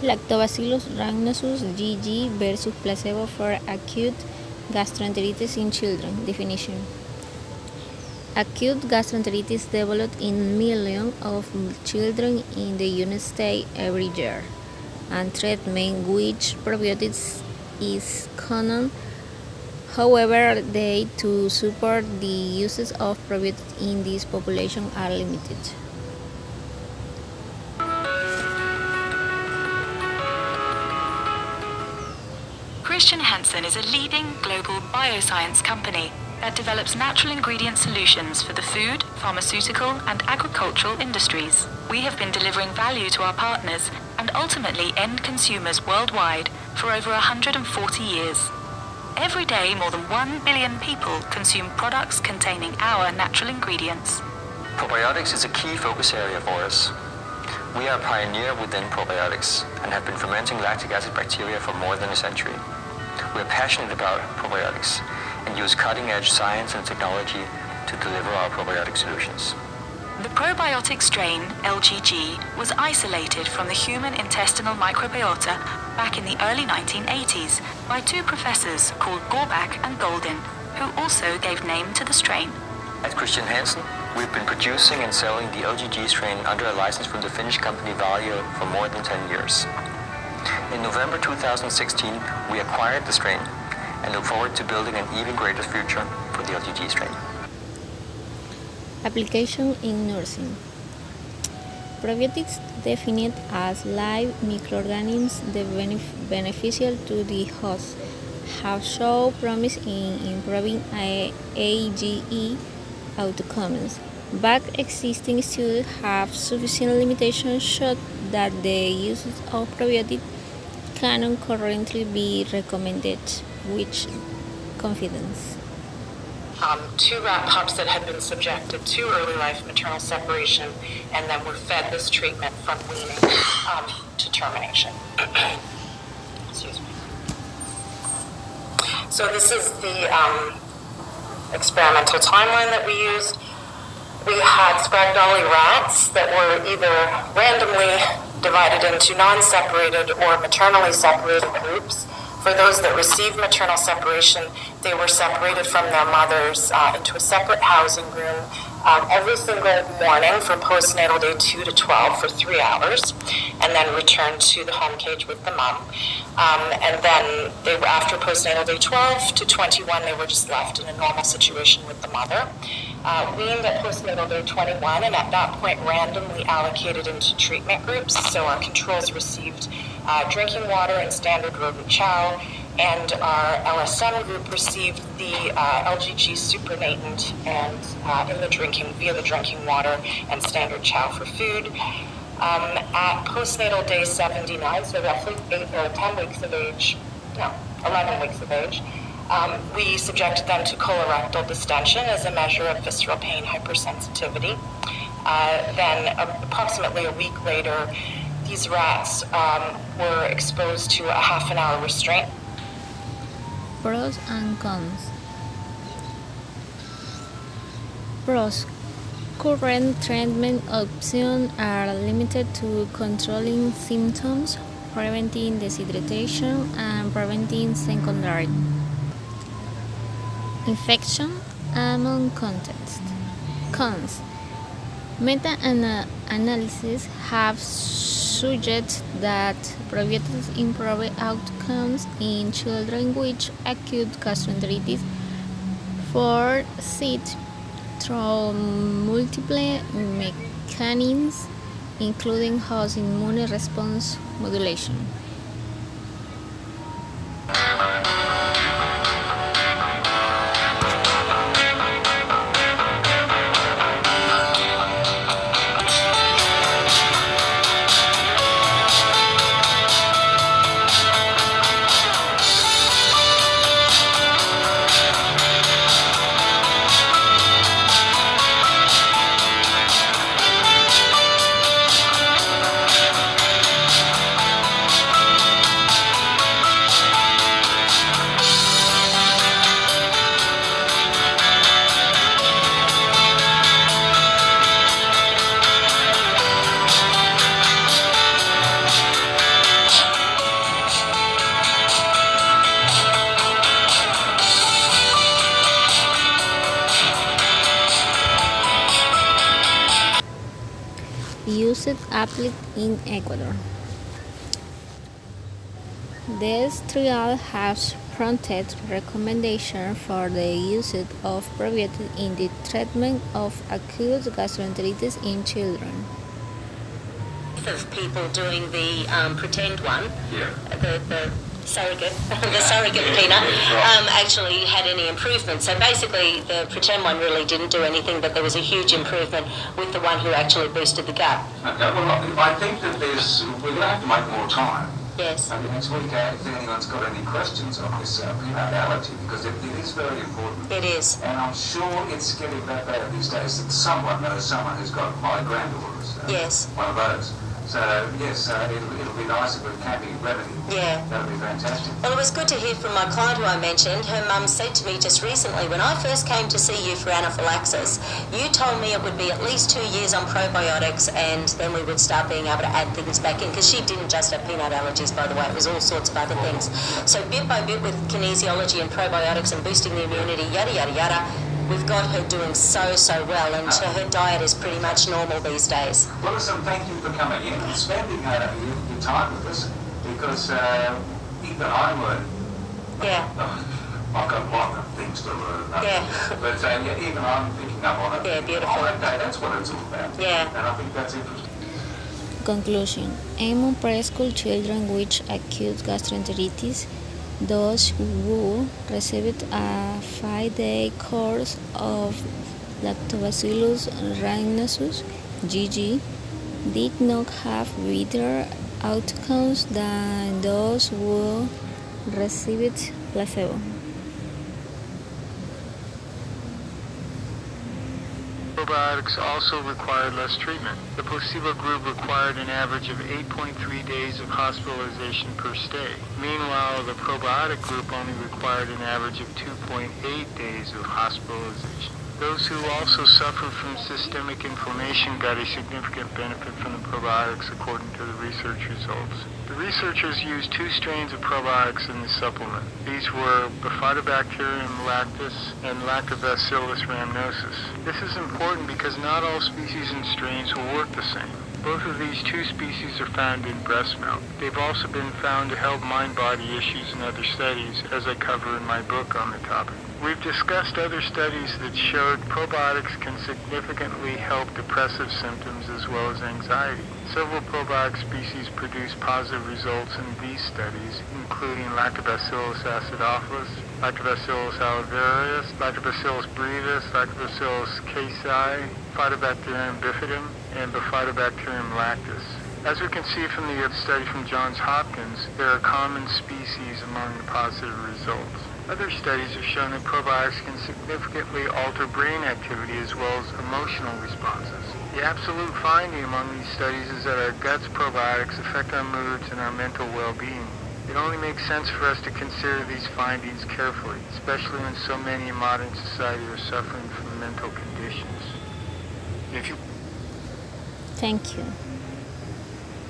Lactobacillus rhamnosus GG versus placebo for acute gastroenteritis in children. Definition. Acute gastroenteritis developed in millions of children in the United States every year, and treatment with probiotics is common. However, they to support the uses of probiotics in this population are limited. Christian Hansen is a leading global bioscience company that develops natural ingredient solutions for the food, pharmaceutical, and agricultural industries. We have been delivering value to our partners and ultimately end consumers worldwide for over 140 years. Every day, more than 1 billion people consume products containing our natural ingredients. Probiotics is a key focus area for us. We are a pioneer within probiotics and have been fermenting lactic acid bacteria for more than a century. We are passionate about probiotics and use cutting-edge science and technology to deliver our probiotic solutions. The probiotic strain, LGG, was isolated from the human intestinal microbiota back in the early 1980s by two professors called Gorbach and Goldin, who also gave name to the strain. At Christian Hansen, we've been producing and selling the LGG strain under a license from the Finnish company Valio for more than 10 years. In November 2016, we acquired the strain and look forward to building an even greater future for the LGG strain. Application in nursing. Probiotics defined as live microorganisms beneficial to the host have shown promise in improving AGE outcomes, but existing studies have sufficient limitations shown that the use of probiotics cannot currently be recommended with confidence. Two rat pups that had been subjected to early life maternal separation and then were fed this treatment from weaning to termination. Excuse me. So this is the experimental timeline that we used. We had Sprague-Dawley rats that were either randomly divided into non-separated or maternally separated groups. For those that received maternal separation, they were separated from their mothers into a separate housing room every single morning from postnatal day 2 to 12 for 3 hours, and then returned to the home cage with the mom. And then they were, after postnatal day 12 to 21, they were just left in a normal situation with the mother. Weaned at postnatal day 21, and at that point randomly allocated into treatment groups. So our controls received drinking water and standard rodent chow, and our LSM group received the LGG supernatant and via the drinking water and standard chow for food. At postnatal day 79, so roughly 11 weeks of age, we subjected them to colorectal distension as a measure of visceral pain hypersensitivity. Then approximately a week later, these rats were exposed to a half an hour restraint. Pros and cons. Pros. Current treatment options are limited to controlling symptoms, preventing dehydration, and preventing secondary infection among contexts. Cons. Meta-analyses have suggested that probiotics improve outcomes in children with acute gastroenteritis for SIT through multiple mechanisms, including host immune response modulation. used athlete in Ecuador. This trial has prompted recommendation for the use of probiotics in the treatment of acute gastroenteritis in children. Of people doing the pretend one, the surrogate, peanut, actually had any improvement. So basically, the pretend one really didn't do anything, but there was a huge improvement with the one who actually boosted the gut. Okay, well, I think that we're going to have to make more time. Yes. Maybe next week, if anyone's got any questions on this peanut allergy, because it is very important. It is. And I'm sure it's getting that bad these days that someone knows someone who's got my granddaughters. Yes. One of those. So, yes, it'll be nice if it can be remedied. Yeah. That'll be fantastic. Well, it was good to hear from my client who I mentioned. Her mum said to me just recently, when I first came to see you for anaphylaxis, you told me it would be at least 2 years on probiotics and then we would start being able to add things back in, because she didn't just have peanut allergies, by the way, it was all sorts of other things. So bit by bit with kinesiology and probiotics and boosting the immunity, yada, yada, yada, we've got her doing so well, and her diet is pretty much normal these days. Well, listen, thank you for coming in and spending your time with us, because even I learn. Yeah. I've got a lot of things to learn. Yeah. But even I'm picking up on it. Yeah, beautiful. Oh, okay, that's what it's all about. Yeah. And I think that's interesting. Conclusion. Among preschool children with acute gastroenteritis, those who received a 5-day course of Lactobacillus rhamnosus (GG) did not have better outcomes than those who received placebo. Probiotics also required less treatment. The placebo group required an average of 8.3 days of hospitalization per stay. Meanwhile, the probiotic group only required an average of 2.8 days of hospitalization. Those who also suffer from systemic inflammation got a significant benefit from the probiotics according to the research results. The researchers used 2 strains of probiotics in the supplement. These were Bifidobacterium lactis and Lactobacillus rhamnosus. This is important because not all species and strains will work the same. Both of these 2 species are found in breast milk. They've also been found to help mind-body issues in other studies, as I cover in my book on the topic. We've discussed other studies that showed probiotics can significantly help depressive symptoms as well as anxiety. Several probiotic species produce positive results in these studies, including Lactobacillus acidophilus, Lactobacillus alivarius, Lactobacillus brevis, Lactobacillus casei, Phytobacterium bifidum, and Bifidobacterium lactis. As we can see from the study from Johns Hopkins, there are common species among the positive results. Other studies have shown that probiotics can significantly alter brain activity as well as emotional responses. The absolute finding among these studies is that our gut's probiotics affect our moods and our mental well-being. It only makes sense for us to consider these findings carefully, especially when so many in modern society are suffering from mental conditions. Thank you.